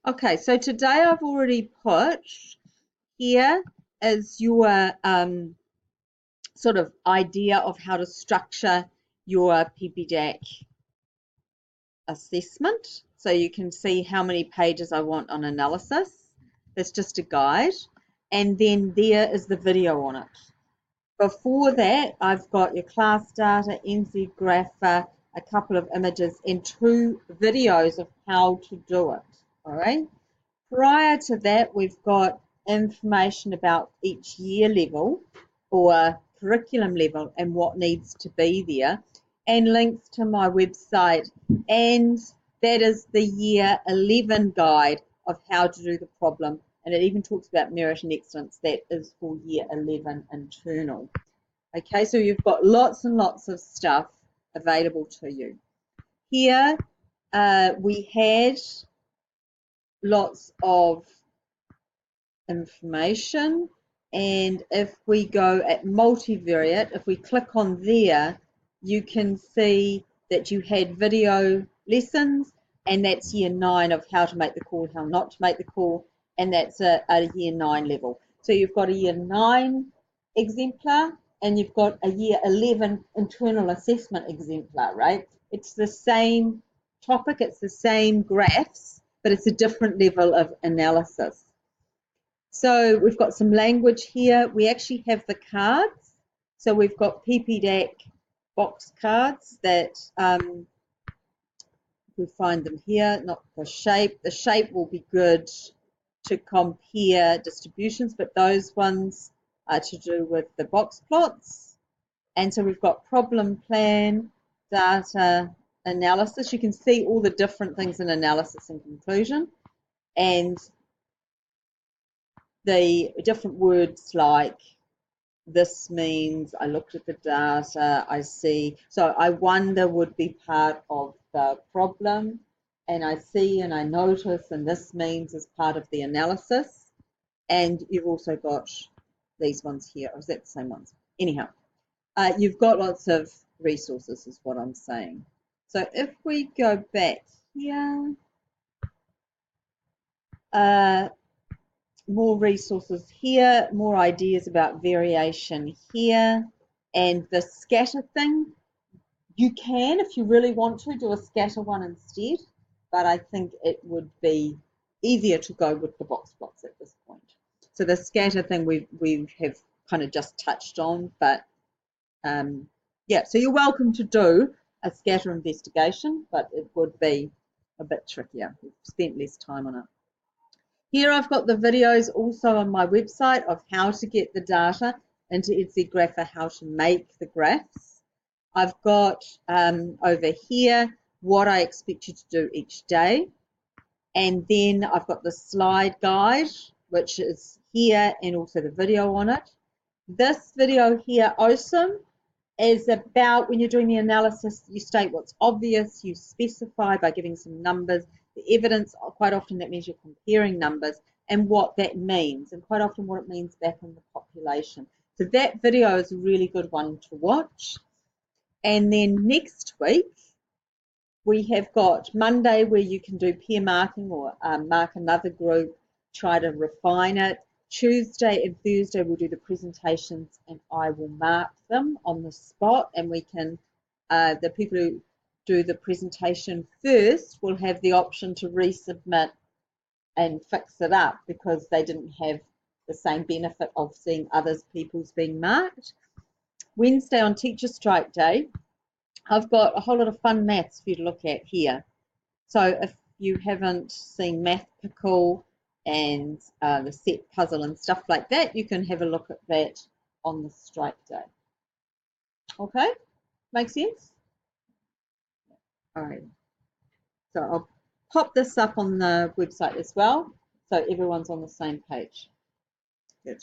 Okay, so today I've already put here is your sort of idea of how to structure your PPDAC assessment. So you can see how many pages I want on analysis. That's just a guide. And then there is the video on it. Before that, I've got your class data, NZ grapher, a couple of images, and 2 videos of how to do it. All right. Prior to that, we've got information about each year level or curriculum level and what needs to be there, and links to my website, and that is the year 11 guide of how to do the problem, and it even talks about merit and excellence. That is for year 11 internal. Okay, so you've got lots and lots of stuff available to you. Here we had lots of information, and if we go at multivariate, if we click on there, you can see that you had video lessons, and that's year 9 of how to make the call, how not to make the call, and that's a year 9 level. So you've got a year 9 exemplar and you've got a year 11 internal assessment exemplar, right? It's the same topic, it's the same graphs, but it's a different level of analysis. So we've got some language here. We actually have the cards. So we've got PPDAC box cards that we find them here, not the shape. The shape will be good to compare distributions, but those ones are to do with the box plots. And so we've got problem plan, data analysis. You can see all the different things in analysis and conclusion, and the different words like this means, I looked at the data, I see, so I wonder would be part of the problem, and I see and I notice, and this means is part of the analysis. And you've also got these ones here, or is that the same ones? Anyhow, you've got lots of resources is what I'm saying. So if we go back here, more resources here, more ideas about variation here, and the scatter thing. You can, if you really want to, do a scatter one instead, but I think it would be easier to go with the box plots at this point. So the scatter thing we have kind of just touched on, but yeah, so you're welcome to do a scatter investigation, but it would be a bit trickier. We've spent less time on it. Here I've got the videos also on my website of how to get the data into NZ Grapher, how to make the graphs. I've got over here what I expect you to do each day. And then I've got the slide guide, which is here, and also the video on it. This video here, awesome, is about when you're doing the analysis, you state what's obvious, you specify by giving some numbers. The evidence, quite often that means you're comparing numbers and what that means, and quite often what it means back in the population. So that video is a really good one to watch. And then next week, we have got Monday where you can do peer marking or mark another group, try to refine it. Tuesday and Thursday we'll do the presentations and I will mark them on the spot, and we can, the people who do the presentation first will have the option to resubmit and fix it up because they didn't have the same benefit of seeing others people's being marked. Wednesday on Teacher Strike Day, I've got a whole lot of fun maths for you to look at here. So if you haven't seen Math Pickle and the set puzzle and stuff like that, you can have a look at that on the strike day. Okay, make sense? All right, so I'll pop this up on the website as well so everyone's on the same page. Good.